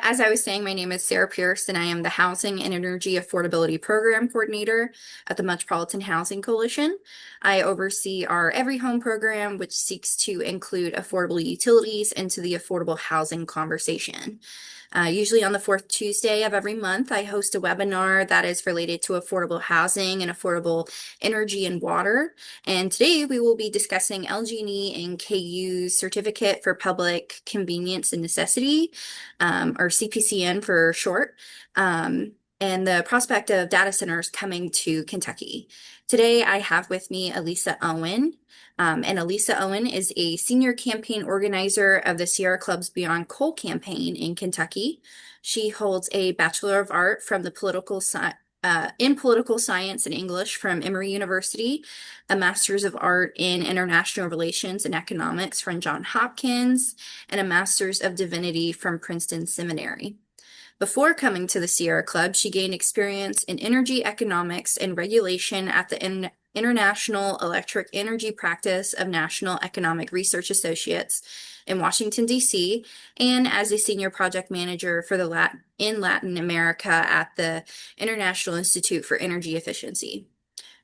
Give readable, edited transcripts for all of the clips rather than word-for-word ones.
As I was saying, my name is Sarah Pierce, and I am the Housing and Energy Affordability Program Coordinator at the Metropolitan Housing Coalition. I oversee our EveryHome program, which seeks to include affordable utilities into the affordable housing conversation. Usually on the fourth Tuesday of every month, I host a webinar that is related to affordable housing and affordable energy and water. And today we will be discussing LG&E and KU's Certificate for Public Convenience and Necessity, or CPCN for short, and the prospect of data centers coming to Kentucky. Today I have with me Elisa Owen. And Elisa Owen is a senior campaign organizer of the Sierra Club's Beyond Coal campaign in Kentucky. She holds a Bachelor of Art from the in Political Science and English from Emory University, a Master's of Art in International Relations and Economics from Johns Hopkins, and a Master's of Divinity from Princeton Seminary. Before coming to the Sierra Club, she gained experience in energy economics and regulation at the International Electric Energy Practice of National Economic Research Associates in Washington, D.C., and as a senior project manager for in Latin America at the International Institute for Energy Efficiency.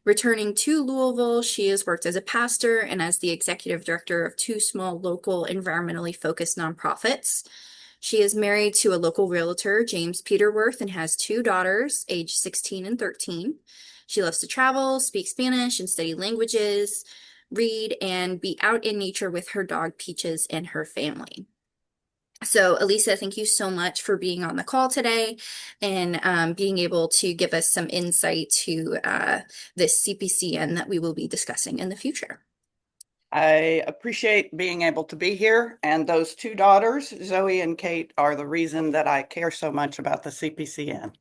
Returning to Louisville, she has worked as a pastor and as the executive director of two small local environmentally focused nonprofits. She is married to a local realtor, James Peterworth, and has two daughters, aged 16 and 13. She loves to travel, speak Spanish, and study languages, read, and be out in nature with her dog, Peaches, and her family. So, Elisa, thank you so much for being on the call today and being able to give us some insight to this CPCN that we will be discussing in the future. I appreciate being able to be here, and those two daughters, Zoe and Kate, are the reason that I care so much about the CPCN.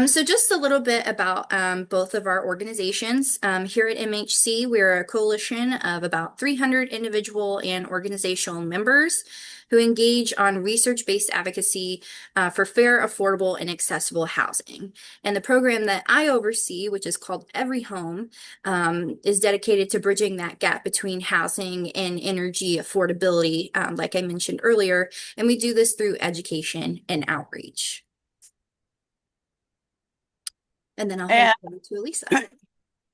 So just a little bit about both of our organizations. Here at MHC, we're a coalition of about 300 individual and organizational members who engage on research-based advocacy for fair, affordable, and accessible housing. And the program that I oversee, which is called EveryHome, is dedicated to bridging that gap between housing and energy affordability, like I mentioned earlier. And we do this through education and outreach. And then I'll hand it over to Elisa.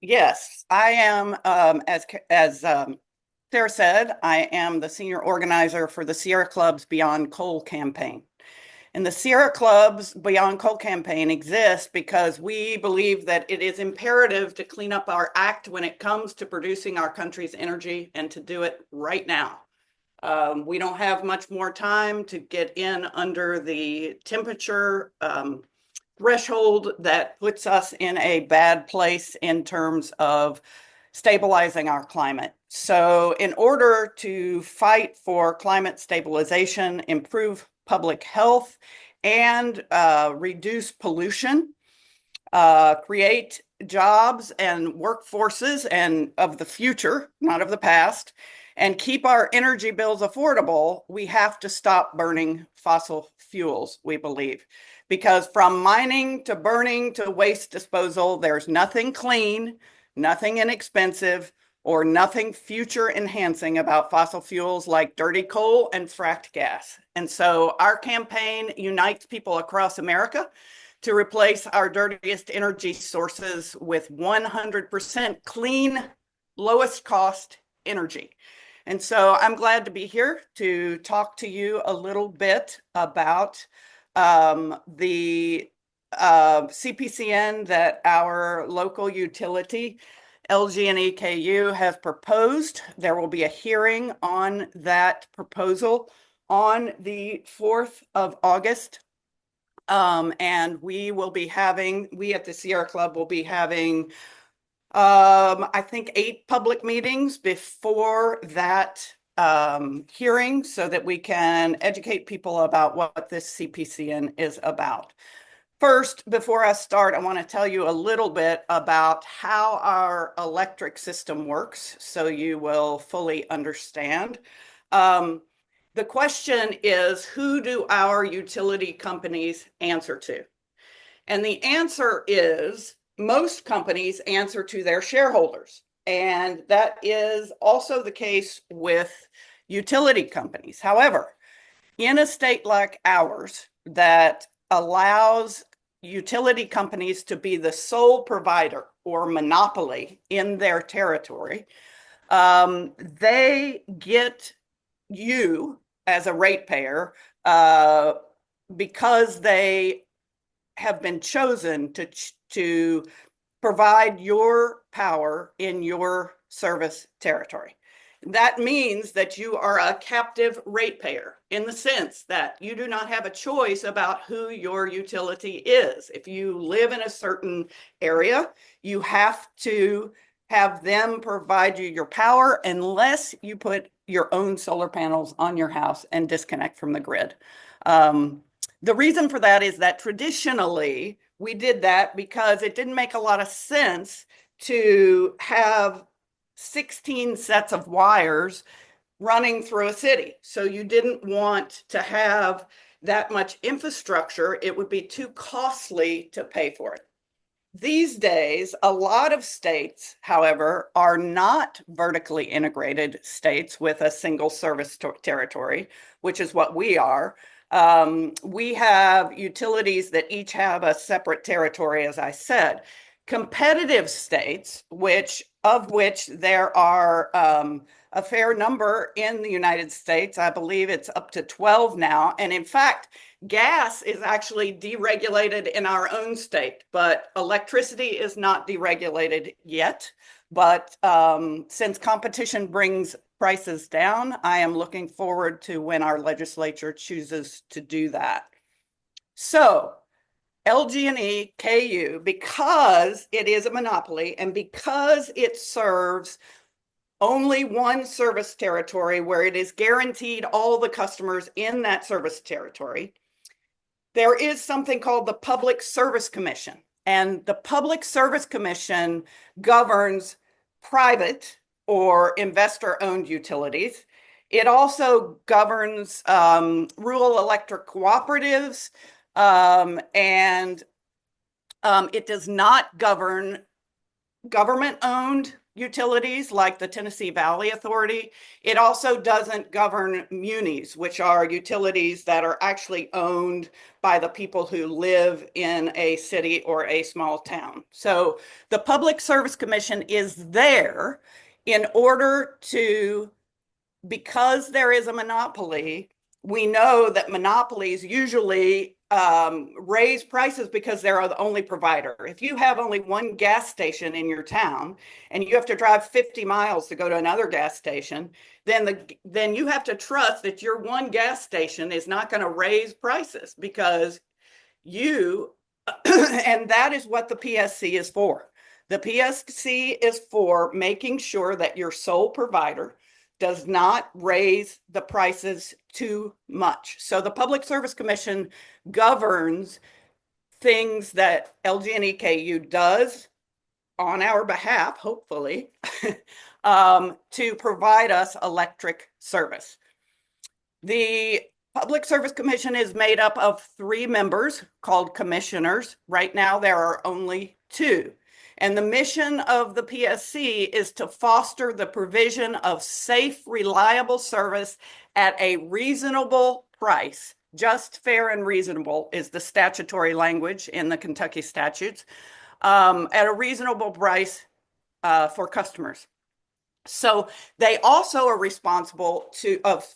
Yes, I am, as Sarah said, I am the senior organizer for the Sierra Club's Beyond Coal campaign. And the Sierra Club's Beyond Coal campaign exists because we believe that it is imperative to clean up our act when it comes to producing our country's energy, and to do it right now. We don't have much more time to get in under the temperature threshold that puts us in a bad place in terms of stabilizing our climate. So in order to fight for climate stabilization, improve public health, and reduce pollution, create jobs and workforces and of the future, not of the past, and keep our energy bills affordable, we have to stop burning fossil fuels, we believe. Because from mining to burning to waste disposal, there's nothing clean, nothing inexpensive, or nothing future enhancing about fossil fuels like dirty coal and fracked gas. And so our campaign unites people across America to replace our dirtiest energy sources with 100% clean, lowest cost energy. And so I'm glad to be here to talk to you a little bit about the CPCN that our local utility, LG&E KU, has proposed. There will be a hearing on that proposal on the 4th of August. And we at the Sierra Club will be having, I think, 8 public meetings before that hearing, so that we can educate people about what this CPCN is about. First, before I start, I want to tell you a little bit about how our electric system works, so you will fully understand. The question is, who do our utility companies answer to? And the answer is, most companies answer to their shareholders. And that is also the case with utility companies. However, in a state like ours that allows utility companies to be the sole provider or monopoly in their territory, they get you as a ratepayer because they have been chosen to provide your power in your service territory. That means that you are a captive ratepayer in the sense that you do not have a choice about who your utility is. If you live in a certain area, you have to have them provide you your power unless you put your own solar panels on your house and disconnect from the grid. The reason for that is that traditionally we did that because it didn't make a lot of sense to have 16 sets of wires running through a city. So you didn't want to have that much infrastructure. It would be too costly to pay for it. These days, a lot of states, however, are not vertically integrated states with a single service territory, which is what we are. We have utilities that each have a separate territory, as I said. Competitive states, of which there are a fair number in the United States. I believe it's up to 12 now. And in fact, gas is actually deregulated in our own state, but electricity is not deregulated yet. But since competition brings prices down, I am looking forward to when our legislature chooses to do that. So LG&E KU, because it is a monopoly and because it serves only one service territory where it is guaranteed all the customers in that service territory, there is something called the Public Service Commission. And the Public Service Commission governs private or investor-owned utilities. It also governs rural electric cooperatives, and it does not govern government-owned utilities like the Tennessee Valley Authority. It also doesn't govern munis, which are utilities that are actually owned by the people who live in a city or a small town. So the Public Service Commission is there in order to, because there is a monopoly, we know that monopolies usually raise prices because they're the only provider. If you have only one gas station in your town and you have to drive 50 miles to go to another gas station, then you have to trust that your one gas station is not going to raise prices because you, and that is what the PSC is for. The PSC is for making sure that your sole provider does not raise the prices too much. So the Public Service Commission governs things that LG&E does on our behalf, hopefully, to provide us electric service. The Public Service Commission is made up of 3 members called commissioners. Right now, there are only 2. And the mission of the PSC is to foster the provision of safe, reliable service at a reasonable price. Just, fair, and reasonable is the statutory language in the Kentucky statutes, at a reasonable price for customers. So they also are responsible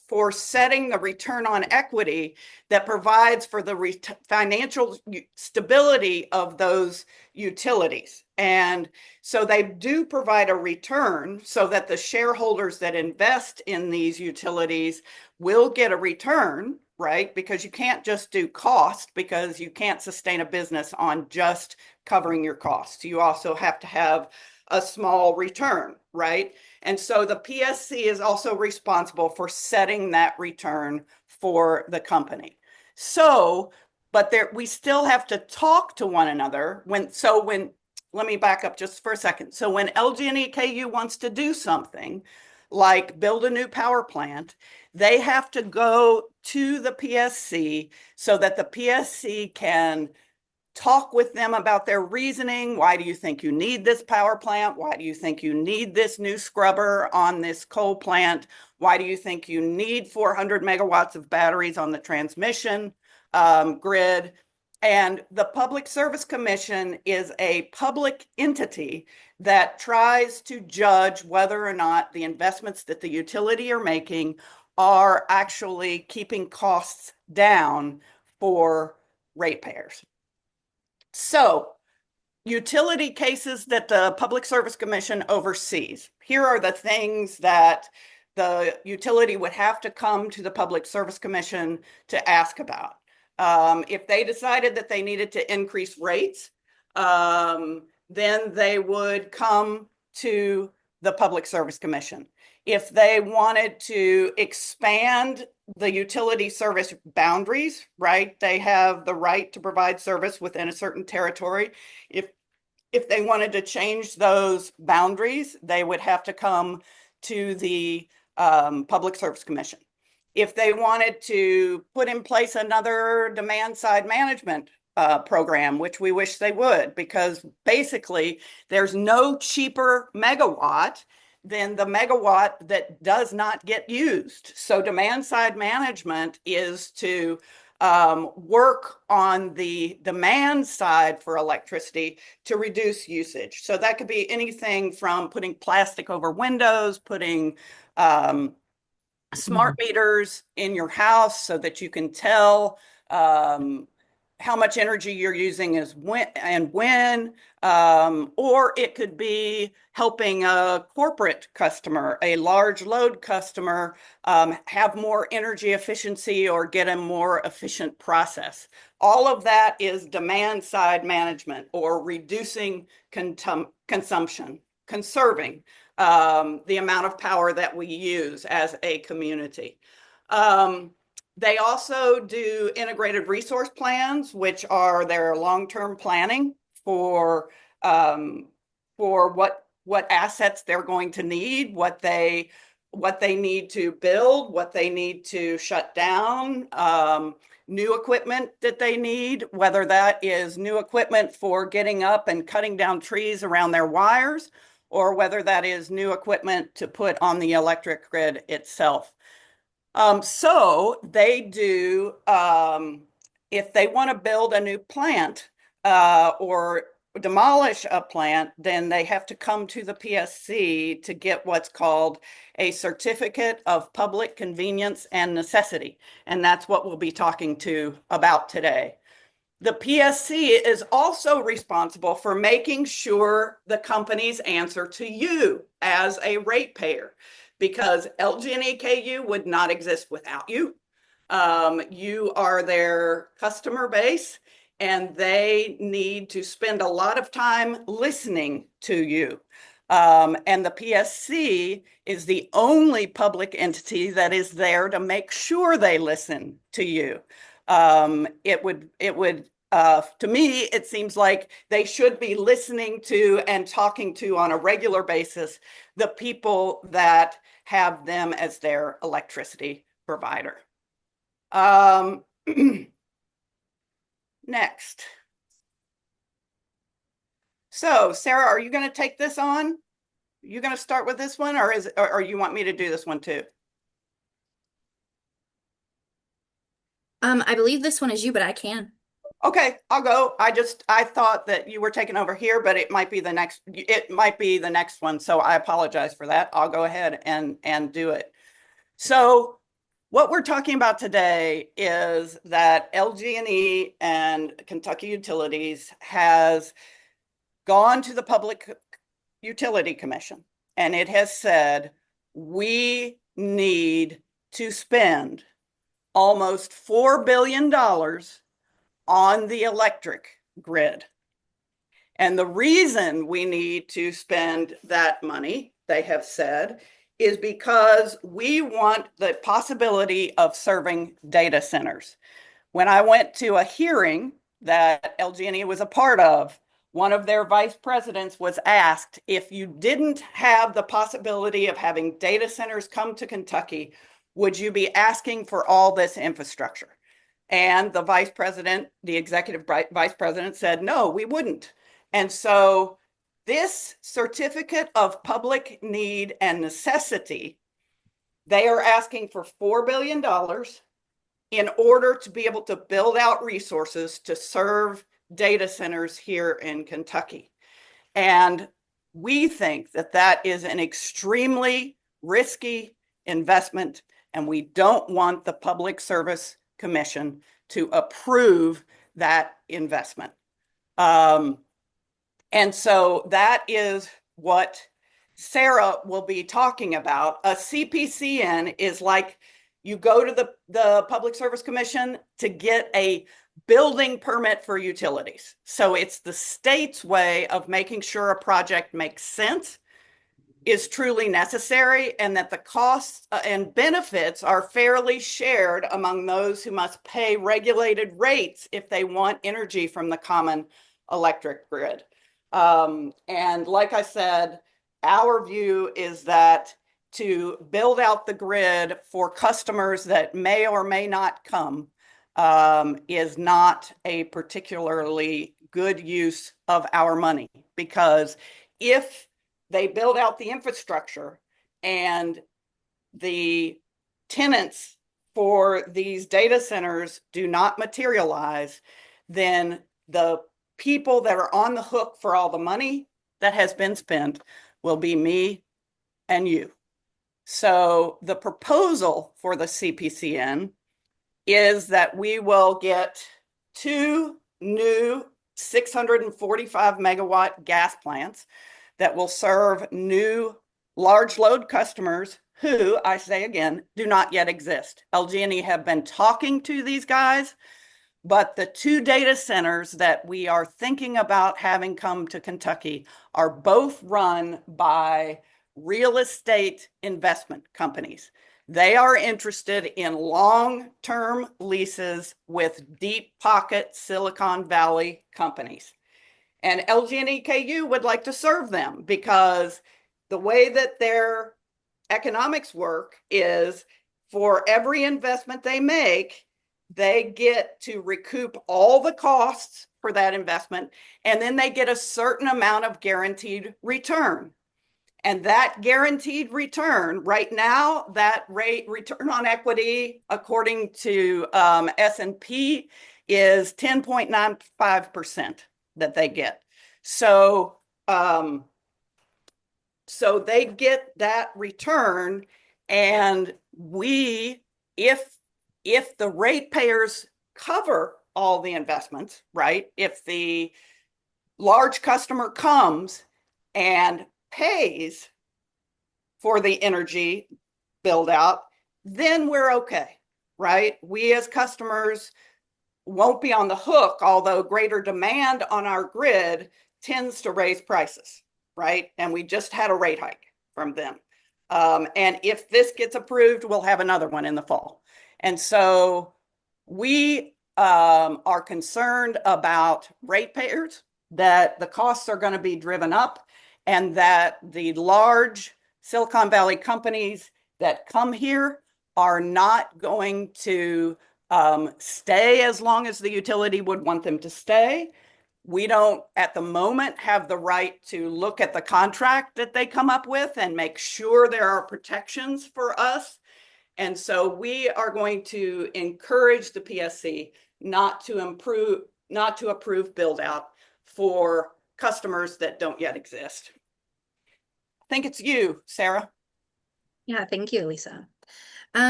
for setting the return on equity that provides for the financial stability of those utilities. And so they do provide a return so that the shareholders that invest in these utilities will get a return, right? Because you can't just do cost, because you can't sustain a business on just covering your costs. You also have to have a small return, right? And so the PSC is also responsible for setting that return for the company. So, but we still have to talk to one another let me back up just for a second. So when LG&E wants to do something like build a new power plant, they have to go to the PSC so that the PSC can talk with them about their reasoning. Why do you think you need this power plant? Why do you think you need this new scrubber on this coal plant? Why do you think you need 400 megawatts of batteries on the transmission grid? And the Public Service Commission is a public entity that tries to judge whether or not the investments that the utility are making are actually keeping costs down for ratepayers. So, utility cases that the Public Service Commission oversees. Here are the things that the utility would have to come to the Public Service Commission to ask about. If they decided that they needed to increase rates, then they would come to the Public Service Commission. If they wanted to expand the utility service boundaries, right? They have the right to provide service within a certain territory. If they wanted to change those boundaries, they would have to come to the Public Service Commission. If they wanted to put in place another demand side management program, which we wish they would, because basically there's no cheaper megawatt than the megawatt that does not get used. So demand side management is to work on the demand side for electricity to reduce usage. So that could be anything from putting plastic over windows, putting smart meters in your house so that you can tell how much energy you're using is when, or it could be helping a corporate customer, a large load customer, have more energy efficiency or get a more efficient process. All of that is demand side management or reducing consumption, conserving the amount of power that we use as a community. They also do integrated resource plans, which are their long-term planning for what assets they're going to need, what they need to build, what they need to shut down, new equipment that they need, whether that is new equipment for getting up and cutting down trees around their wires, or whether that is new equipment to put on the electric grid itself. So they do, if they want to build a new plant or demolish a plant, then they have to come to the PSC to get what's called a certificate of public convenience and necessity. And that's what we'll be talking about today. The PSC is also responsible for making sure the companies answer to you as a ratepayer, because LG&E KU would not exist without you. You are their customer base, and they need to spend a lot of time listening to you. And the PSC is the only public entity that is there to make sure they listen to you. To me, it seems like they should be listening to and talking to on a regular basis the people that have them as their electricity provider. Next. So, Sarah, are you going to take this on? You going to start with this one, or you want me to do this one too? I believe this one is you, but I can. Okay, I'll go. I thought that you were taking over here, but it might be the next one. So I apologize for that. I'll go ahead and do it. So what we're talking about today is that LG&E and Kentucky Utilities has gone to the Public Utility Commission, and it has said, we need to spend almost $4 billion on the electric grid. And the reason we need to spend that money, they have said, is because we want the possibility of serving data centers. When I went to a hearing that LG&E was a part of, one of their vice presidents was asked, if you didn't have the possibility of having data centers come to Kentucky, would you be asking for all this infrastructure? And the executive vice president said, no, we wouldn't. And so this certificate of public need and necessity They are asking for $4 billion in order to be able to build out resources to serve data centers here in Kentucky. And we think that that is an extremely risky investment, and we don't want the Public Service Commission to approve that investment. And so that is what Sarah will be talking about. A CPCN is like you go to the Public Service Commission to get a building permit for utilities. So it's the state's way of making sure a project makes sense, is truly necessary, and that the costs and benefits are fairly shared among those who must pay regulated rates if they want energy from the common electric grid. And like I said, our view is that to build out the grid for customers that may or may not come is not a particularly good use of our money, because if they build out the infrastructure and the tenants for these data centers do not materialize, then the people that are on the hook for all the money that has been spent will be me and you. So the proposal for the CPCN is that we will get 2 new 645 megawatt gas plants that will serve new large load customers who, I say again, do not yet exist. LG&E have been talking to these guys, but the 2 data centers that we are thinking about having come to Kentucky are both run by real estate investment companies. They are interested in long-term leases with deep pocket Silicon Valley companies. And LG&E KU would like to serve them, because the way that their economics work is for every investment they make, they get to recoup all the costs for that investment, and then they get a certain amount of guaranteed return. And that guaranteed return right now, that rate return on equity, according to S&P, is 10.95% that they get. So they get that return, and if the ratepayers cover all the investments, right? If the large customer comes and pays for the energy build out, then we're okay, right? We as customers won't be on the hook, although greater demand on our grid tends to raise prices, right? And we just had a rate hike from them. And if this gets approved, we'll have another one in the fall. And so we are concerned about ratepayers, that the costs are going to be driven up, and that the large Silicon Valley companies that come here are not going to stay as long as the utility would want them to stay. We don't, at the moment, have the right to look at the contract that they come up with and make sure there are protections for us. And so we are going to encourage the PSC not to approve build out for customers that don't yet exist. I think it's you, Sarah. Yeah, thank you, Lisa.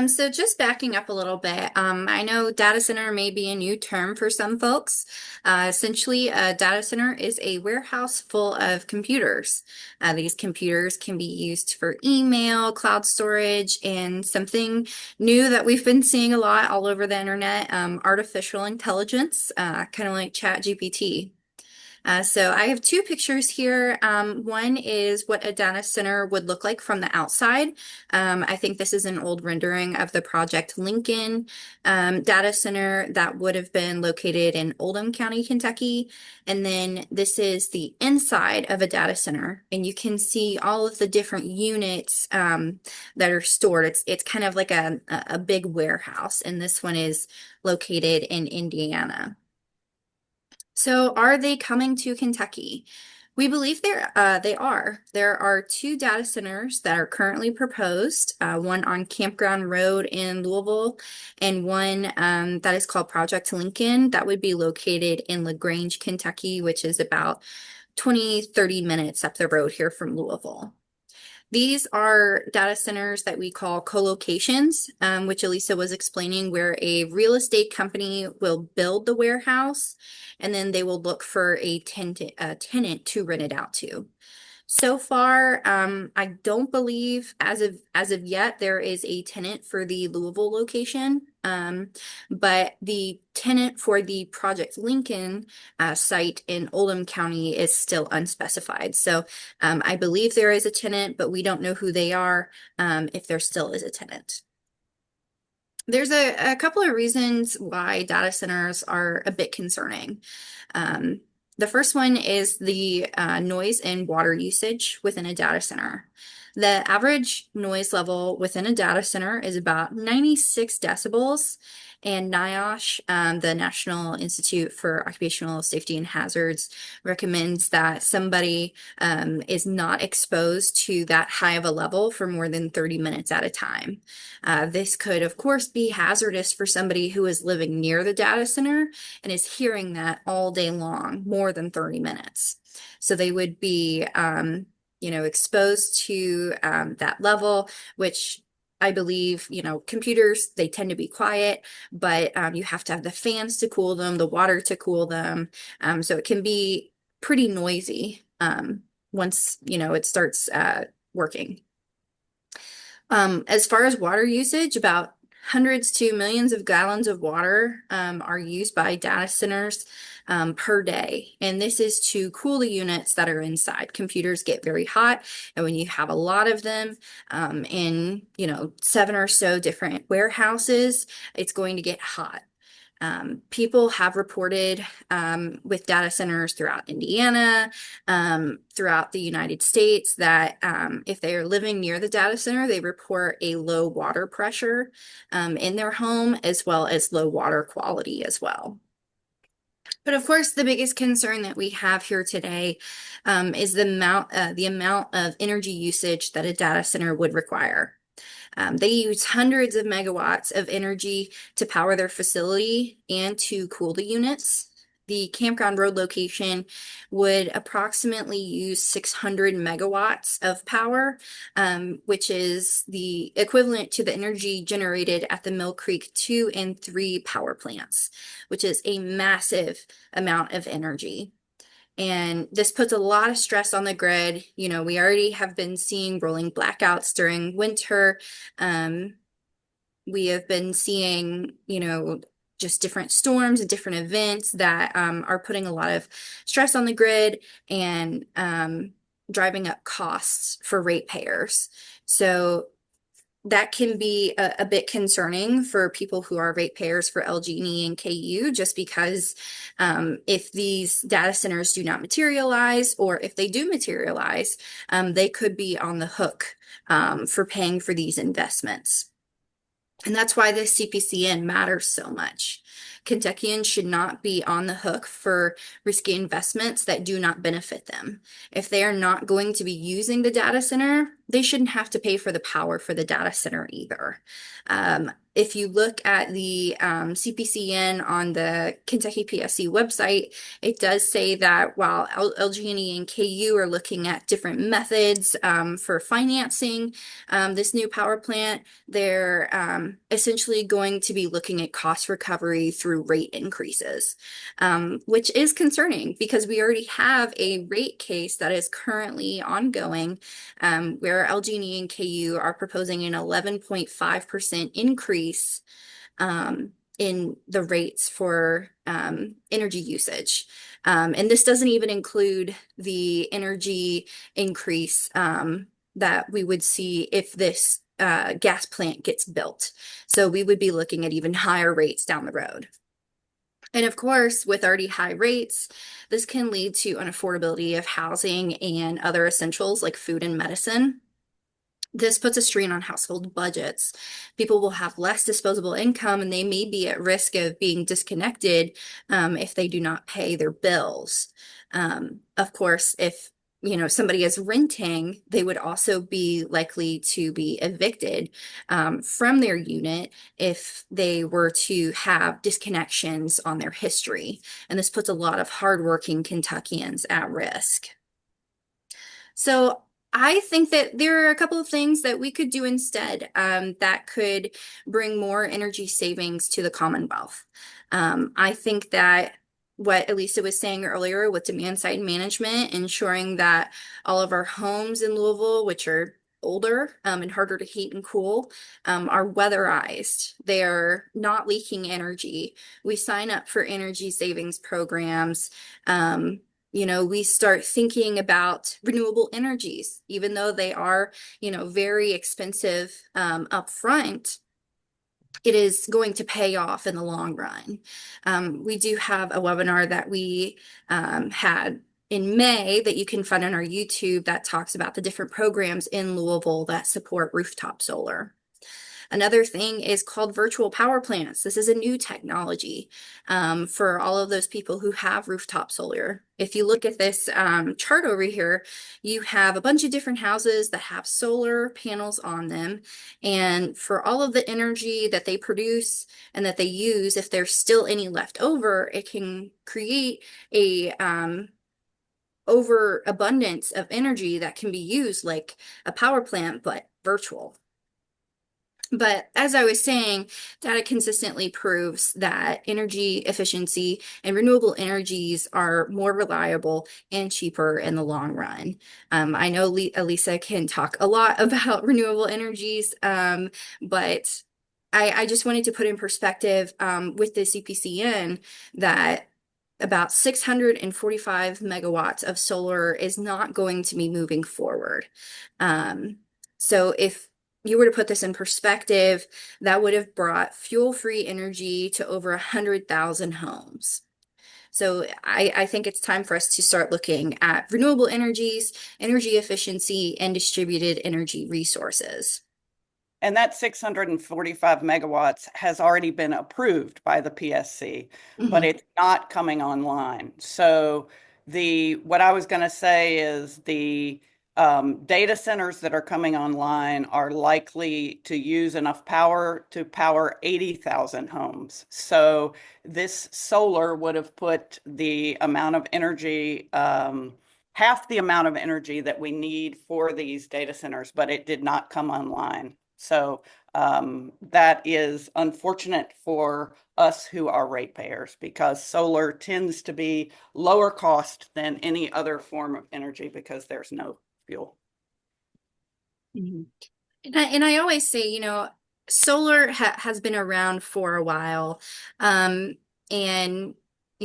So just backing up a little bit, I know data center may be a new term for some folks. Essentially, a data center is a warehouse full of computers. These computers can be used for email, cloud storage, and something new that we've been seeing a lot all over the internet, artificial intelligence, kind of like ChatGPT. So I have 2 pictures here. One is what a data center would look like from the outside. I think this is an old rendering of the Project Lincoln data center that would have been located in Oldham County, Kentucky. And then this is the inside of a data center, and you can see all of the different units that are stored. It's kind of like a big warehouse, and this one is located in Indiana. So are they coming to Kentucky? We believe they are. There are two data centers that are currently proposed, one on Campground Road in Louisville, and one that is called Project Lincoln that would be located in LaGrange, Kentucky, which is about 20-30 minutes up the road here from Louisville. These are data centers that we call co-locations, which Elisa was explaining, where a real estate company will build the warehouse and then they will look for a tenant to rent it out to. So far, I don't believe as of yet there is a tenant for the Louisville location. But the tenant for the Project Lincoln site in Oldham County is still unspecified. So I believe there is a tenant, but we don't know who they are, if there still is a tenant. There's a couple of reasons why data centers are a bit concerning. Um, the first one is the noise and water usage within a data center. The average noise level within a data center is about 96 decibels, and NIOSH, the National Institute for Occupational Safety and Hazards, recommends that somebody is not exposed to that high of a level for more than 30 minutes at a time. This could, of course, be hazardous for somebody who is living near the data center and is hearing that all day long, more than 30 minutes. So they would be, exposed to that level, which I believe, computers, they tend to be quiet, but you have to have the fans to cool them, the water to cool them. So it can be pretty noisy once, it starts working. As far as water usage, about hundreds to millions of gallons of water are used by data centers per day. And this is to cool the units that are inside. Computers get very hot, and when you have a lot of them in, 7 or so different warehouses, it's going to get hot. People have reported with data centers throughout Indiana, throughout the United States, that if they are living near the data center, they report a low water pressure in their home, as well as low water quality as well. But of course, the biggest concern that we have here today is the amount of energy usage that a data center would require. They use hundreds of megawatts of energy to power their facility and to cool the units. The Campground Road location would approximately use 600 megawatts of power, which is the equivalent to the energy generated at the Mill Creek 2 and 3 power plants, which is a massive amount of energy. And this puts a lot of stress on the grid. We already have been seeing rolling blackouts during winter. We have been seeing, just different storms and different events that are putting a lot of stress on the grid and driving up costs for ratepayers. So that can be a bit concerning for people who are ratepayers for LG&E and KU, just because if these data centers do not materialize, or if they do materialize, they could be on the hook for paying for these investments. And that's why the CPCN matters so much. Kentuckians should not be on the hook for risky investments that do not benefit them. If they are not going to be using the data center, they shouldn't have to pay for the power for the data center either. If you look at the CPCN on the Kentucky PSC website, it does say that while LG&E and KU are looking at different methods for financing this new power plant, they're essentially going to be looking at cost recovery through rate increases, which is concerning because we already have a rate case that is currently ongoing, where LG&E and KU are proposing an 11.5% increase in the rates for energy usage. And this doesn't even include the energy increase that we would see if this gas plant gets built. So we would be looking at even higher rates down the road. And of course, with already high rates, this can lead to unaffordability of housing and other essentials like food and medicine. This puts a strain on household budgets. People will have less disposable income and they may be at risk of being disconnected if they do not pay their bills. Of course, if somebody is renting, they would also be likely to be evicted from their unit if they were to have disconnections on their history. And this puts a lot of hardworking Kentuckians at risk. So I think that there are a couple of things that we could do instead that could bring more energy savings to the Commonwealth. I think that what Elisa was saying earlier with demand side management, ensuring that all of our homes in Louisville, which are older and harder to heat and cool, are weatherized. They're not leaking energy. We sign up for energy savings programs. We start thinking about renewable energies, even though they are, very expensive up front. It is going to pay off in the long run. We do have a webinar that we had in May that you can find on our YouTube that talks about the different programs in Louisville that support rooftop solar. Another thing is called virtual power plants. This is a new technology for all of those people who have rooftop solar. If you look at this chart over here, you have a bunch of different houses that have solar panels on them. And for all of the energy that they produce and that they use, if there's still any left over, it can create a overabundance of energy that can be used like a power plant, but virtual. But as I was saying, data consistently proves that energy efficiency and renewable energies are more reliable and cheaper in the long run. I know Elisa can talk a lot about renewable energies, but I just wanted to put in perspective with the CPCN that about 645 megawatts of solar is not going to be moving forward. So if you were to put this in perspective, that would have brought fuel-free energy to over 100,000 homes. So I think it's time for us to start looking at renewable energies, energy efficiency, and distributed energy resources. And that 645 megawatts has already been approved by the PSC, but Mhm. it's not coming online. So what I was going to say is the data centers that are coming online are likely to use enough power to power 80,000 homes. So this solar would have put the amount of energy, half the amount of energy that we need for these data centers, but it did not come online. So that is unfortunate for us who are ratepayers because solar tends to be lower cost than any other form of energy because there's no fuel. Mhm. And I always say, solar has been around for a while. And,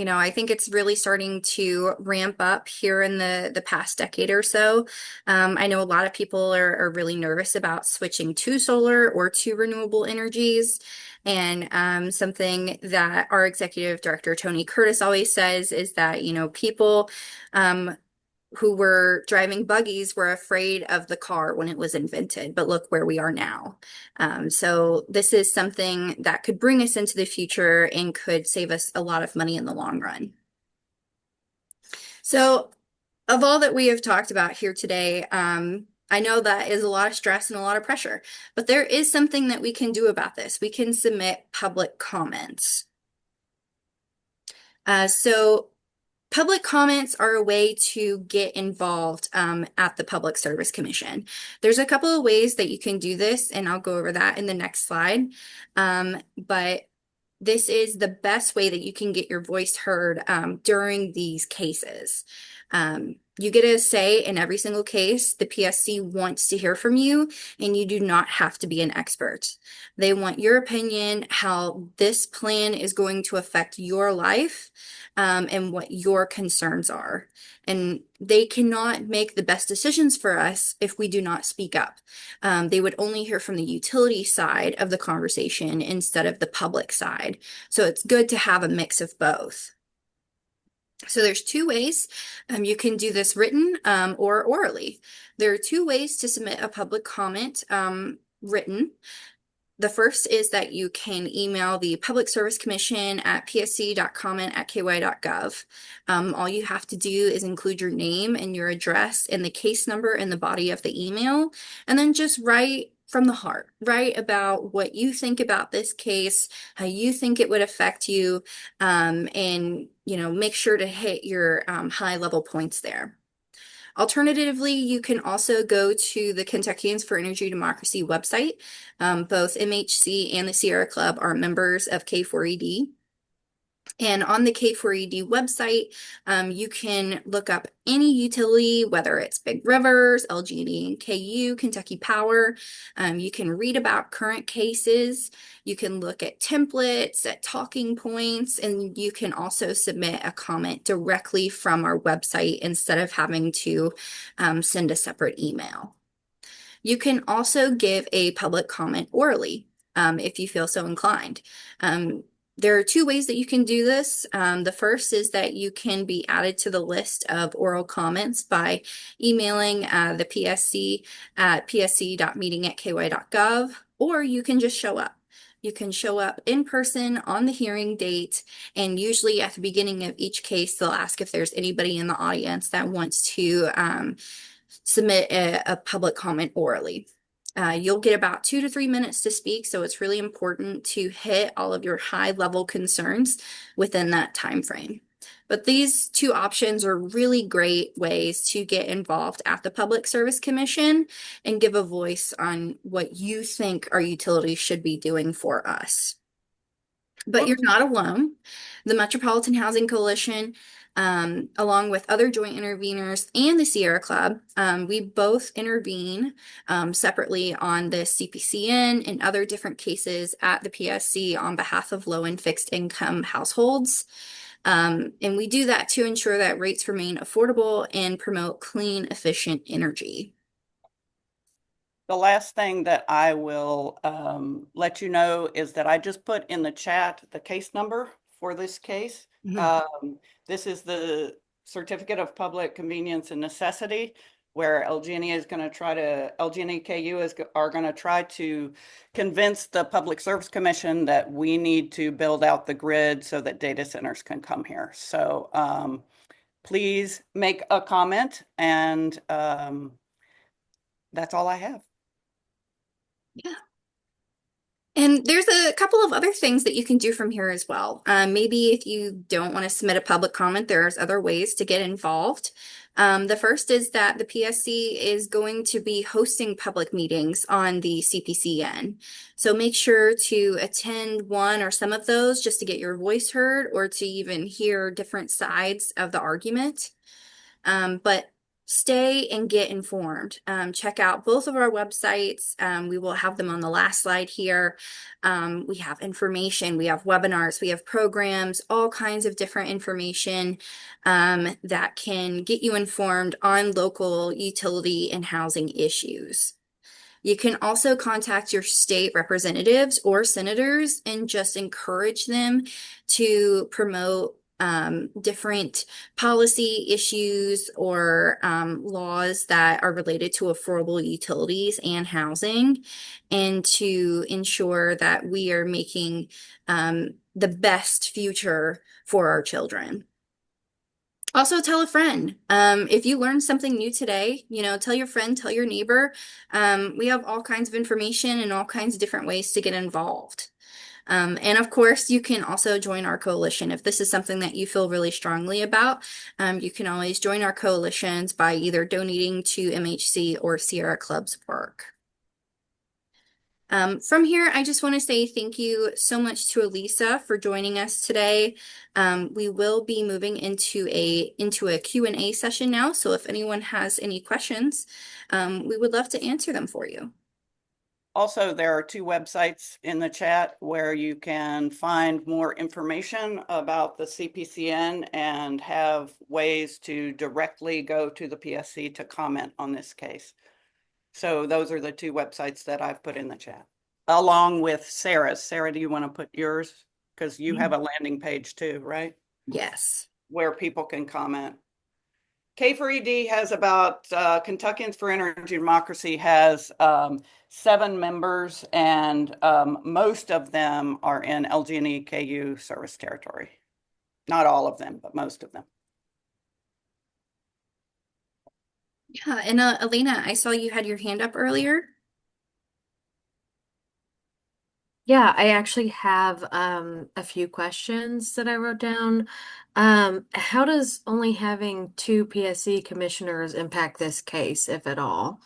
I think it's really starting to ramp up here in the past decade or so. I know a lot of people are really nervous about switching to solar or to renewable energies. And something that our executive director, Tony Curtis, always says is that, people who were driving buggies were afraid of the car when it was invented, but look where we are now. So this is something that could bring us into the future and could save us a lot of money in the long run. So of all that we have talked about here today, I know that is a lot of stress and a lot of pressure, but there is something that we can do about this. We can submit public comments. So public comments are a way to get involved at the Public Service Commission. There's a couple of ways that you can do this, and I'll go over that in the next slide. But this is the best way that you can get your voice heard during these cases. You get a say in every single case. The PSC wants to hear from you, and you do not have to be an expert. They want your opinion, how this plan is going to affect your life, and what your concerns are. And they cannot make the best decisions for us if we do not speak up. They would only hear from the utility side of the conversation instead of the public side. So it's good to have a mix of both. So there's two ways you can do this written or orally. There are two ways to submit a public comment written. The first is that you can email the Public Service Commission at psc.comment@ky.gov. All you have to do is include your name and your address and the case number in the body of the email, and then just write from the heart. Write about what you think about this case, how you think it would affect you, and make sure to hit your high level points there. Alternatively, you can also go to the Kentuckians for Energy Democracy website. Both MHC and the Sierra Club are members of K4ED. And on the K4ED website, you can look up any utility, whether it's Big Rivers, LG&E and KU, Kentucky Power. You can read about current cases. You can look at templates, at talking points, and you can also submit a comment directly from our website instead of having to send a separate email. You can also give a public comment orally if you feel so inclined. There are two ways that you can do this. The first is that you can be added to the list of oral comments by emailing the PSC at psc.meeting@ky.gov, or you can just show up. You can show up in person on the hearing date, and usually at the beginning of each case, they'll ask if there's anybody in the audience that wants to submit a public comment orally. You'll get about 2 to 3 minutes to speak, so it's really important to hit all of your high-level concerns within that time frame. But these two options are really great ways to get involved at the Public Service Commission and give a voice on what you think our utilities should be doing for us. But you're not alone. The Metropolitan Housing Coalition, along with other joint interveners and the Sierra Club, we both intervene separately on the CPCN and other different cases at the PSC on behalf of low and fixed income households. And we do that to ensure that rates remain affordable and promote clean, efficient energy. The last thing that I will let you know is that I just put in the chat the case number for this case. This is the Certificate of Public Convenience and Necessity, where LG&E is going to try to, LG&E KU are going to try to convince the Public Service Commission that we need to build out the grid so that data centers can come here. So please make a comment, and that's all I have. Yeah. And there's a couple of other things that you can do from here as well. Maybe if you don't want to submit a public comment, there's other ways to get involved. The first is that the PSC is going to be hosting public meetings on the CPCN. So make sure to attend one or some of those just to get your voice heard or to even hear different sides of the argument. But stay and get informed. Check out both of our websites. We will have them on the last slide here. We have information, we have webinars, we have programs, all kinds of different information that can get you informed on local utility and housing issues. You can also contact your state representatives or senators and just encourage them to promote different policy issues or laws that are related to affordable utilities and housing, and to ensure that we are making the best future for our children. Also, tell a friend. If you learned something new today, tell your friend, tell your neighbor. We have all kinds of information and all kinds of different ways to get involved. And of course, you can also join our coalition. If this is something that you feel really strongly about, you can always join our coalitions by either donating to MHC or Sierra Club's work. From here, I just want to say thank you so much to Elisa for joining us today. We will be moving into a Q&A session now. So if anyone has any questions, we would love to answer them for you. Also, there are two websites in the chat where you can find more information about the CPCN and have ways to directly go to the PSC to comment on this case. So those are the two websites that I've put in the chat, along with Sarah's. Sarah, do you want to put yours? Because you have a landing page too, right? Yes. where people can comment. K4ED has about, Kentuckians for Energy Democracy has 7 members, and most of them are in LG&E KU service territory. Not all of them, but most of them. Yeah, and Elena, I saw you had your hand up earlier. Yeah, I actually have a few questions that I wrote down. How does only having two PSC commissioners impact this case, if at all?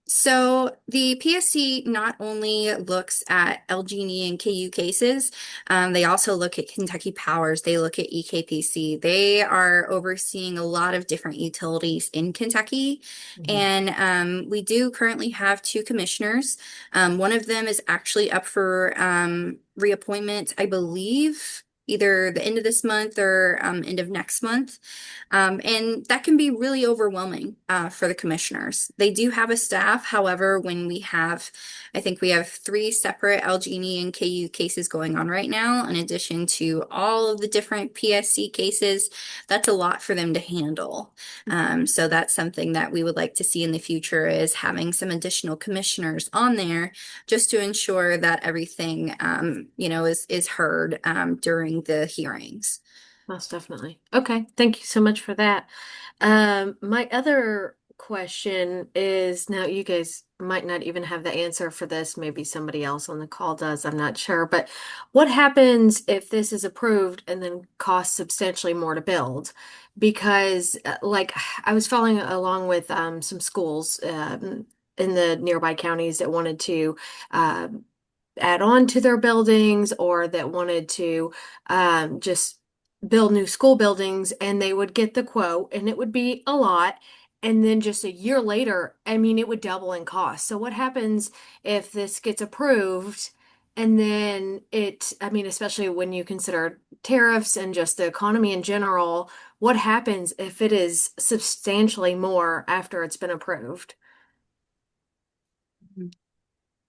So the PSC not only looks at LG&E and KU cases, they also look at Kentucky Powers. They look at EKPC. They are overseeing a lot of different utilities in Kentucky. Mhm. And we do currently have two commissioners. One of them is actually up for reappointment, I believe, either the end of this month or end of next month. And that can be really overwhelming for the commissioners. They do have a staff. However, I think we have three separate LG&E and KU cases going on right now, in addition to all of the different PSC cases. That's a lot for them to handle. So that's something that we would like to see in the future is having some additional commissioners on there just to ensure that everything, is heard during the hearings. Most definitely. Okay, thank you so much for that. My other question is now you guys might not even have the answer for this. Maybe somebody else on the call does. I'm not sure. But what happens if this is approved and then costs substantially more to build? Because, like, I was following along with some schools in the nearby counties that wanted to add on to their buildings or that wanted to just build new school buildings, and they would get the quote and it would be a lot. And then just a year later, I mean, it would double in cost. So what happens if this gets approved and then I mean, especially when you consider tariffs and just the economy in general, what happens if it is substantially more after it's been approved?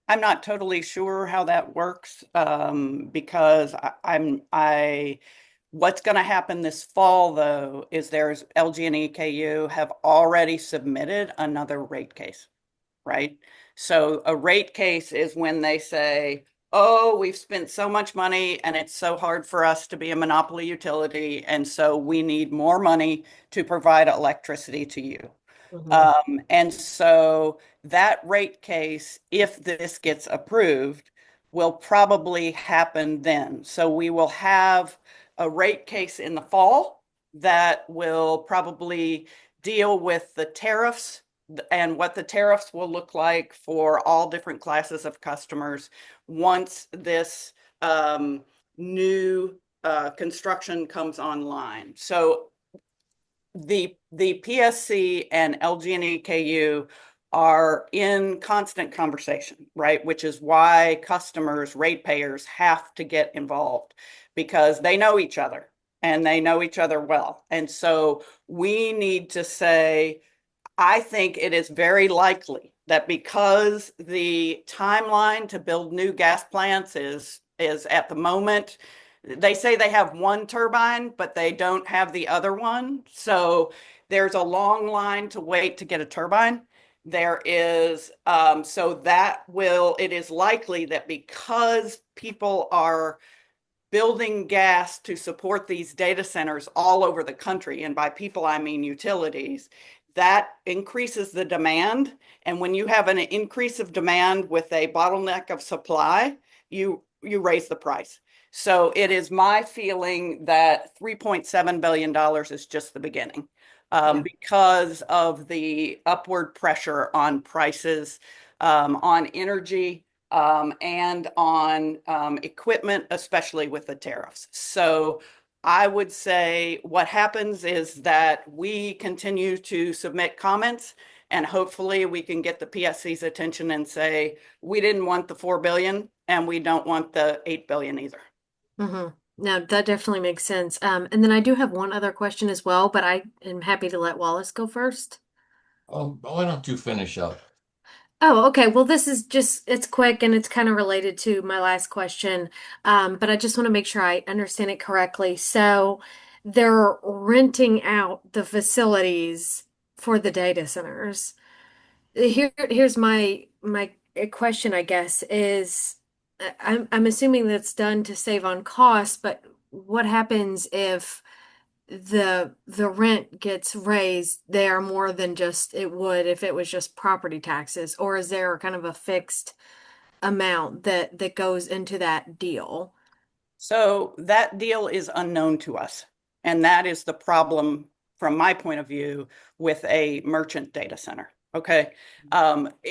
I'm not totally sure how that works, because what's going to happen this fall though is there's LG&E KU have already submitted another rate case, right? So a rate case is when they say, oh, we've spent so much money and it's so hard for us to be a monopoly utility, and so we need more money to provide electricity to you. Mhm. And so that rate case, if this gets approved, will probably happen then. So we will have a rate case in the fall that will probably deal with the tariffs and what the tariffs will look like for all different classes of customers once this new construction comes online. So the PSC and LG&E KU are in constant conversation, right? Which is why customers, ratepayers have to get involved because they know each other and they know each other well. And so we need to say, I think it is very likely that because the timeline to build new gas plants is at the moment, they say they have one turbine, but they don't have the other one. So there's a long line to wait to get a turbine. There is, it is likely that because people are building gas to support these data centers all over the country, and by people, I mean utilities, that increases the demand. And when you have an increase of demand with a bottleneck of supply, you raise the price. So it is my feeling that $3.7 billion is just the beginning, Yeah. because of the upward pressure on prices, on energy, and on equipment, especially with the tariffs. So I would say what happens is that we continue to submit comments, and hopefully we can get the PSC's attention and say, we didn't want the 4 billion and we don't want the 8 billion either. hmm No, that definitely makes sense. And then I do have one other question as well, but I am happy to let Wallace go first. Why don't you finish up? Oh, okay. Well, this is just, it's quick and it's kind of related to my last question. But I just want to make sure I understand it correctly. So, they're renting out the facilities for the data centers. Here's my question, I guess, is I'm assuming that's done to save on costs, but what happens if the rent gets raised there more than just it would if it was just property taxes, or is there kind of a fixed amount that goes into that deal? So that deal is unknown to us. And that is the problem from my point of view with a merchant data center. Okay.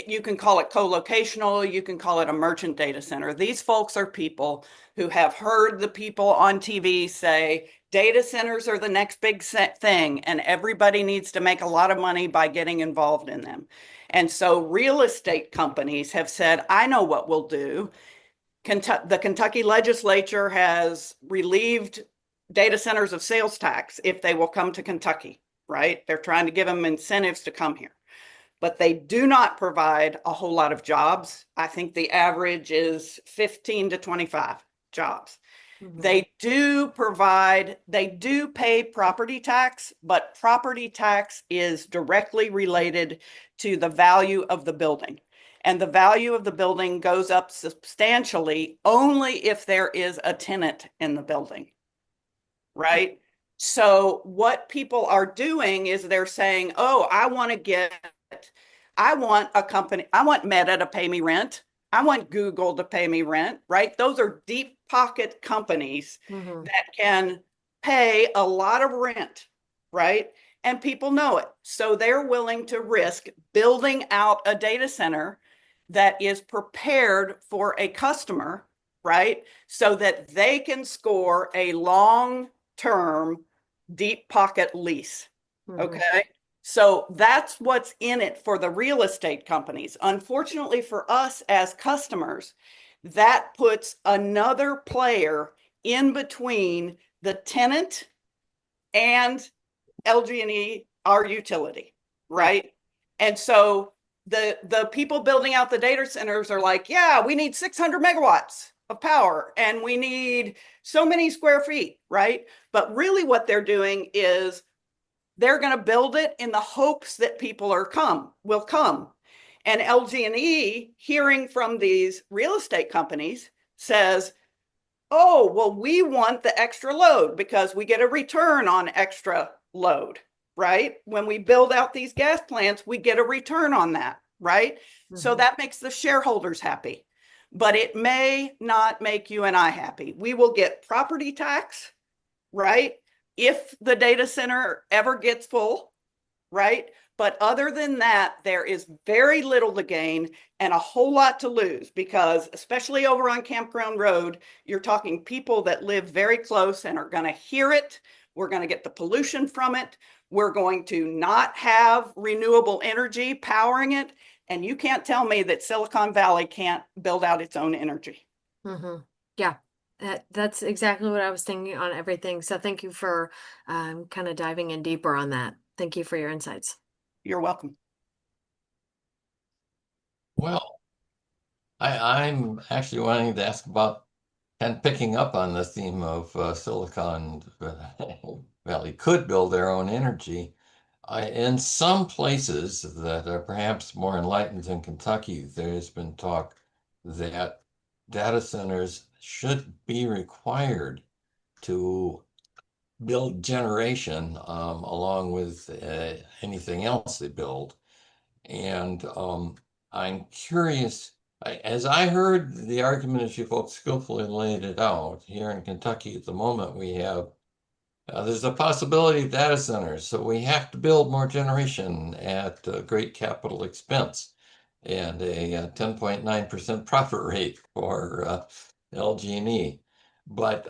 You can call it co-locational, you can call it a merchant data center. These folks are people who have heard the people on TV say data centers are the next big thing, and everybody needs to make a lot of money by getting involved in them. And so real estate companies have said, I know what we'll do. The Kentucky legislature has relieved data centers of sales tax if they will come to Kentucky, right? They're trying to give them incentives to come here, but they do not provide a whole lot of jobs. I think the average is 15 to 25 jobs. They do pay property tax, but property tax is directly related to the value of the building. And the value of the building goes up substantially only if there is a tenant in the building, right? So what people are doing is they're saying, oh, I want a company, I want Meta to pay me rent. I want Google to pay me rent, right? Those are deep pocket companies that can pay a lot of rent, right? And people know it. So they're willing to risk building out a data center that is prepared for a customer, right? So that they can score a long-term deep pocket lease, okay? So that's what's in it for the real estate companies. Unfortunately for us as customers, that puts another player in between the tenant and LG&E, our utility, right? And so the people building out the data centers are like, yeah, we need 600 megawatts of power and we need so many square feet, right? But really what they're doing is they're going to build it in the hopes that people will come. And LG&E, hearing from these real estate companies, says, oh, well, we want the extra load because we get a return on extra load, right? When we build out these gas plants, we get a return on that, right? So that makes the shareholders happy, but it may not make you and I happy. We will get property tax, right? If the data center ever gets full, right? But other than that, there is very little to gain and a whole lot to lose because, especially over on Campground Road, you're talking people that live very close and are going to hear it. We're going to get the pollution from it. We're going to not have renewable energy powering it. And you can't tell me that Silicon Valley can't build out its own energy. Yeah. That's exactly what I was thinking on everything. So thank you for kind of diving in deeper on that. Thank you for your insights. You're welcome. Well, I'm actually wanting to ask about and picking up on the theme of Silicon Valley could build their own energy. In some places that are perhaps more enlightened than Kentucky, there's been talk that data centers should be required to build generation along with anything else they build. And I'm curious, as I heard the argument as you folks skillfully laid it out, here in Kentucky at the moment, we have there's a possibility of data centers, so we have to build more generation at a great capital expense and a 10.9% profit rate for LG&E. But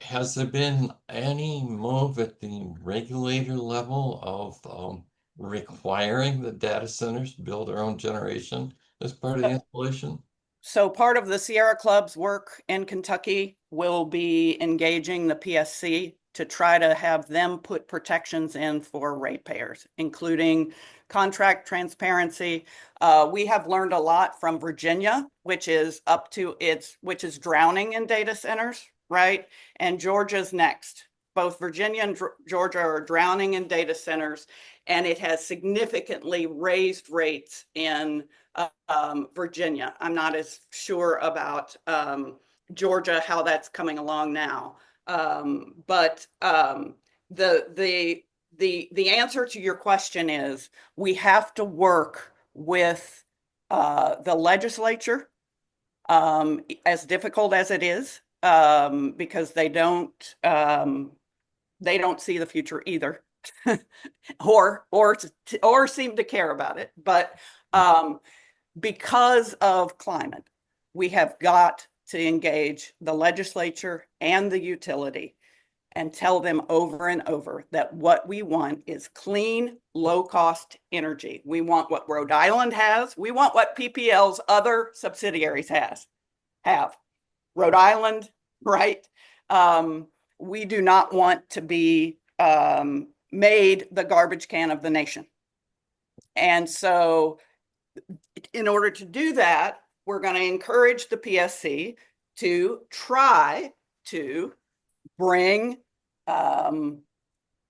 has there been any move at the regulator level of requiring the data centers to build their own generation as part of the installation? So part of the Sierra Club's work in Kentucky will be engaging the PSC to try to have them put protections in for ratepayers, including contract transparency. We have learned a lot from Virginia, which is which is drowning in data centers, right? And Georgia's next. both Virginia and Georgia are drowning in data centers, and it has significantly raised rates in Virginia. I'm not as sure about Georgia, how that's coming along now. But the answer to your question is we have to work with the legislature, as difficult as it is, because they don't see the future either, or seem to care about it. But because of climate, we have got to engage the legislature and the utility and tell them over and over that what we want is clean, low-cost energy. We want what Rhode Island has. We want what PPL's other subsidiaries have. Rhode Island, right? We do not want to be made the garbage can of the nation. And so in order to do that, we're going to encourage the PSC to try to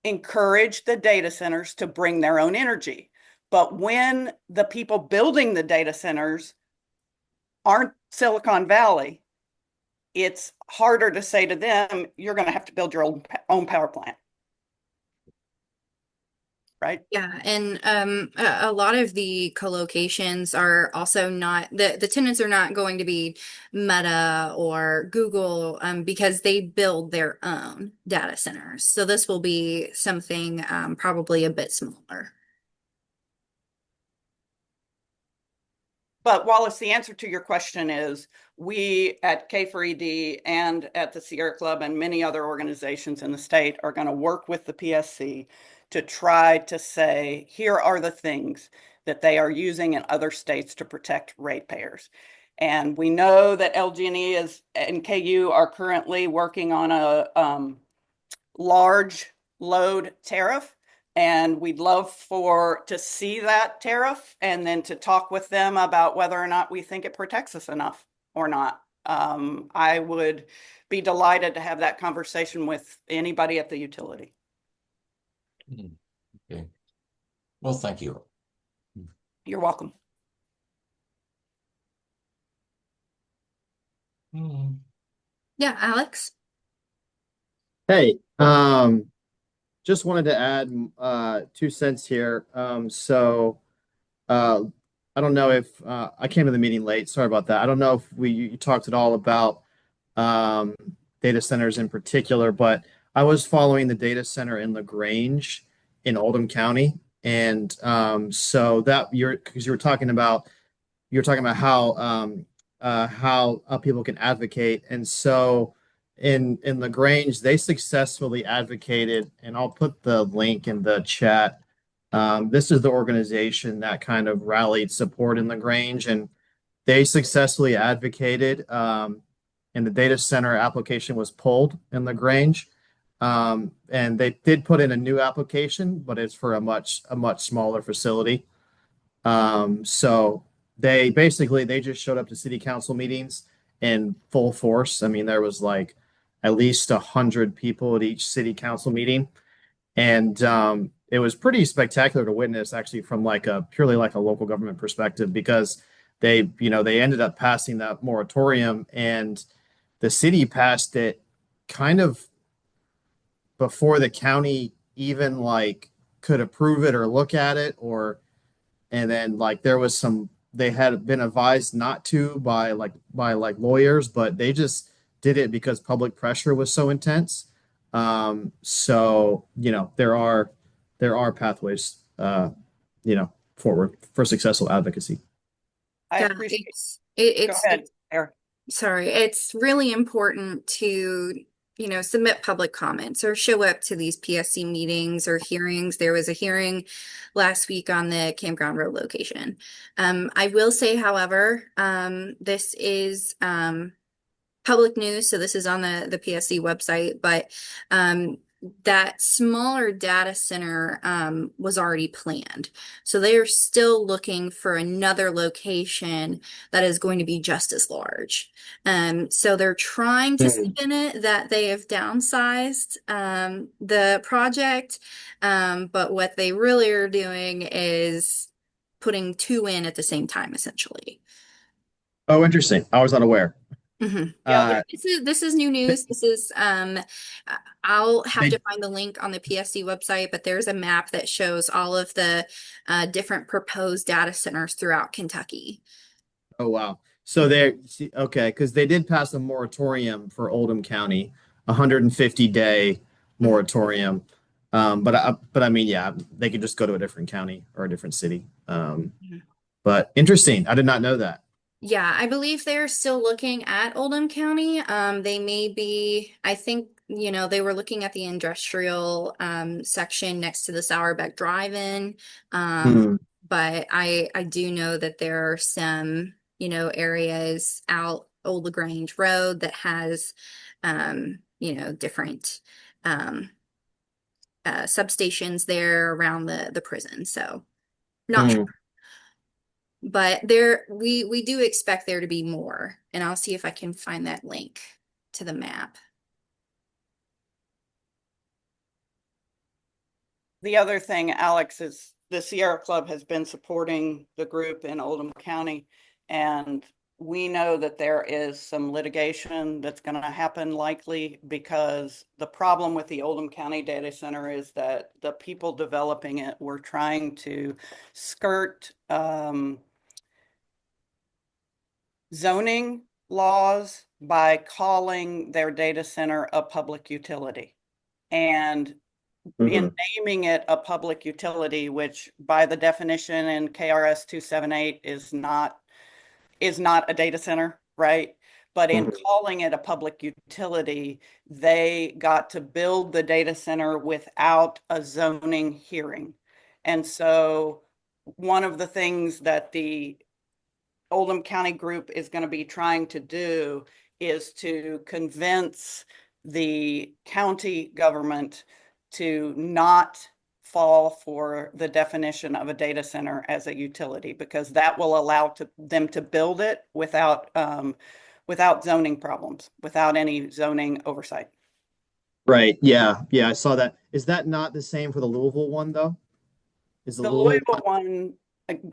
encourage the data centers to bring their own energy. But when the people building the data centers aren't Silicon Valley, it's harder to say to them, you're going to have to build your own power plant. Right? Yeah, and a lot of the co-locations are also not the tenants are not going to be Meta or Google because they build their own data centers. So this will be something probably a bit smaller. But Wallace, the answer to your question is we at K4ED and at the Sierra Club and many other organizations in the state are going to work with the PSC to try to say, here are the things that they are using in other states to protect ratepayers. And we know that LG&E and KU are currently working on a large load tariff. And we'd love to see that tariff and then to talk with them about whether or not we think it protects us enough or not. I would be delighted to have that conversation with anybody at the utility. Okay. Well, thank you. You're welcome. Yeah, Alex. Hey, just wanted to add 2 cents here. I don't know if I came to the meeting late. Sorry about that. I don't know if you talked at all about um, data centers in particular, but I was following the data center in LaGrange in Oldham County, and so that because you were talking about how people can advocate, and so in LaGrange they successfully advocated, and I'll put the link in the chat. This is the organization that kind of rallied support in LaGrange, and they successfully advocated, and the data center application was pulled in LaGrange. And they did put in a new application, but it's for a much smaller facility. So they just showed up to city council meetings in full force. I mean, there was like at least 100 people at each city council meeting, and it was pretty spectacular to witness, actually, from like a purely like a local government perspective, because they ended up passing that moratorium, and the city passed it kind of before the county even like could approve it or look at it, and then like there was they had been advised not to by lawyers, but they just did it because public pressure was so intense. So there are pathways forward for successful advocacy. I Yeah, appreciate it's Go ahead, Eric. sorry, it's really important to, submit public comments or show up to these PSC meetings or hearings. There was a hearing last week on the Campground Road location. I will say, however, this is public news, so this is on the PSC website, but that smaller data center was already planned. So they are still looking for another location that is going to be just as large. So they're trying to Hmm. spin it that they have downsized the project, but what they really are doing is putting two in at the same time, essentially. Oh, interesting. I was not aware. Yeah, Uh, This is new news. This is I'll have to they, find the link on the PSC website, but there's a map that shows all of the different proposed data centers throughout Kentucky. oh wow. So they're okay, because they did pass a moratorium for Oldham County, 150-day Mhm. moratorium. But I mean, yeah, they could just go to a different county or a different city. Mhm. But interesting. I did not know that. Yeah, I believe they're still looking at Oldham County. They may be, I think, they were looking at the industrial section next to the Sourbeck Drive-In. Um, Hmm. but I do know that there are some, areas out Old LaGrange Road that has, different um, substations there around the prison. So not sure. Hmm. But we do expect there to be more, and I'll see if I can find that link to the map. the other thing, Alex, is the Sierra Club has been supporting the group in Oldham County, and we know that there is some litigation that's going to happen likely because the problem with the Oldham County data center is that the people developing it were trying to skirt zoning laws by calling their data center a public utility. And in Hmm. naming it a public utility, which by the definition in KRS 278 is not a data center, right? But in Hmm. calling it a public utility, they got to build the data center without a zoning hearing. And so one of the things that the Oldham County group is going to be trying to do is to convince the county government to not fall for the definition of a data center as a utility, because that will allow them to build it without zoning problems, without any zoning oversight. Right. Yeah. Yeah. I saw that. Is that not the same for the Louisville one, though? Is the The Louisville Louisville one,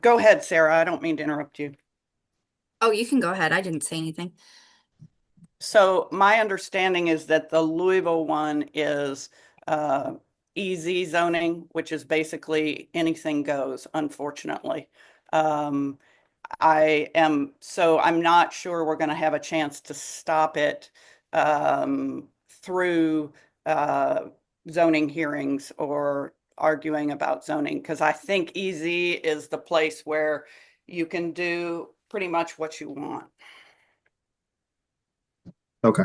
go ahead, Sarah. I don't mean to interrupt you. Oh, you can go ahead. I didn't say anything. So my understanding is that the Louisville one is EZ zoning, which is basically anything goes, unfortunately. Um, I'm not sure we're going to have a chance to stop it through uh, zoning hearings or arguing about zoning, because I think EZ is the place where you can do pretty much what you want. Okay.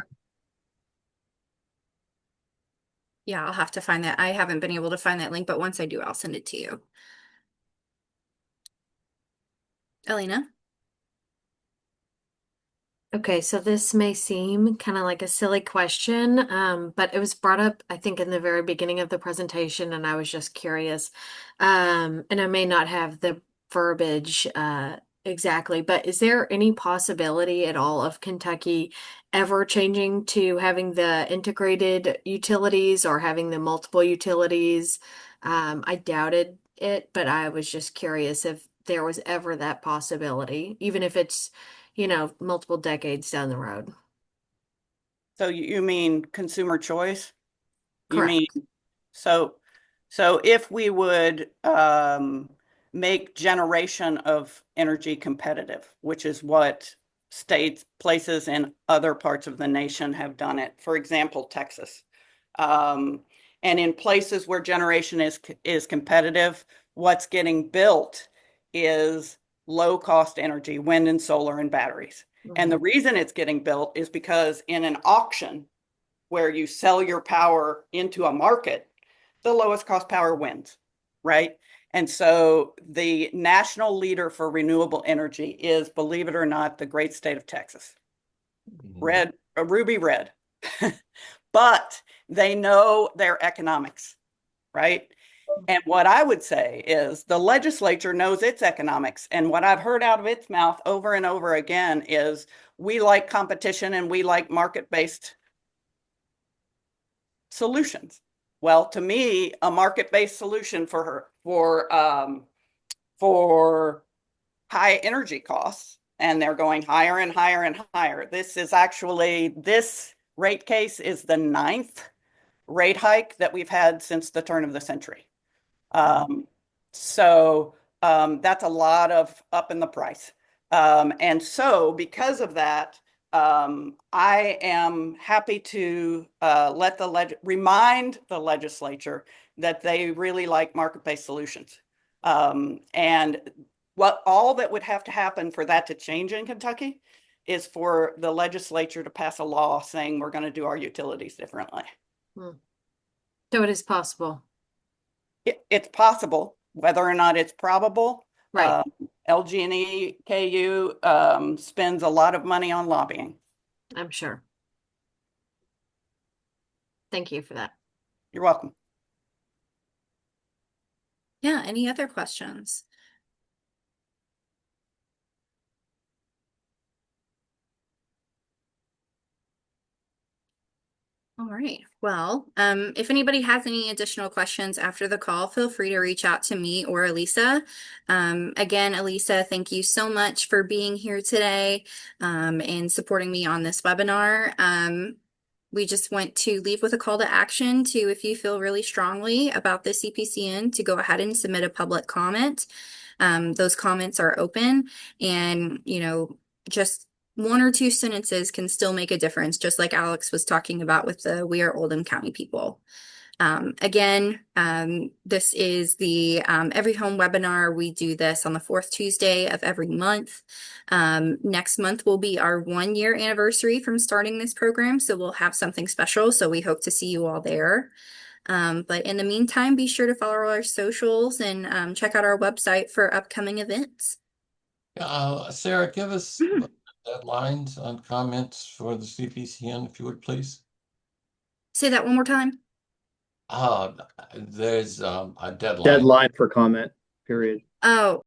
Yeah, I'll have to find that. I haven't been able to find that link, but once I do, I'll send it to you. Elena? Okay, so this may seem kind of like a silly question, but it was brought up, I think, in the very beginning of the presentation, and I was just curious. And I may not have the verbiage exactly, but is there any possibility at all of Kentucky ever changing to having the integrated utilities or having the multiple utilities? I doubted it, but I was just curious if there was ever that possibility, even if it's multiple decades down the road. So you mean consumer choice? You mean Correct. so so if we would make generation of energy competitive, which is what states, places in other parts of the nation have done it. For example, Texas. Um, and in places where generation is competitive, what's getting built is low cost energy, wind and solar and batteries. And the Mhm. reason it's getting built is because in an auction where you sell your power into a market, the lowest cost power wins, right? And so the national leader for renewable energy is, believe it or not, the great state of Texas. Mhm. Red, a ruby red. but they know their economics, right? And what I would say is the legislature knows its economics. And what I've heard out of its mouth over and over again is we like competition and we like market-based solutions. Well, to me, a market-based solution for high energy costs, and they're going higher and higher and higher. This rate case is the 9th rate hike that we've had since the turn of the century. So that's a lot of up in the price. And so because of that, I am happy to remind the legislature that they really like market-based solutions. And all that would have to happen for that to change in Kentucky is for the legislature to pass a law saying we're going to do our utilities differently. So it is possible. It's possible. Whether or not it's probable, Right. LG&E KU spends a lot of money on lobbying. I'm sure. Thank you for that. You're welcome. Yeah, any other questions? All right. Well, if anybody has any additional questions after the call, feel free to reach out to me or Elisa. Again, Elisa, thank you so much for being here today and supporting me on this webinar. We just want to leave with a call to action to, if you feel really strongly about the CPCN, to go ahead and submit a public comment. Those comments are open, and, just one or two sentences can still make a difference, just like Alex was talking about with the We Are Oldham County people. Again, this is the EveryHome webinar. We do this on the 4th Tuesday of every month. Next month will be our 1-year anniversary from starting this program, so we'll have something special. So we hope to see you all there. But in the meantime, be sure to follow our socials and check out our website for upcoming events. Sarah, give us deadlines on comments for the CPCN, if you would, please. Say that one more time. There's a deadline. Deadline for comment, period. Oh,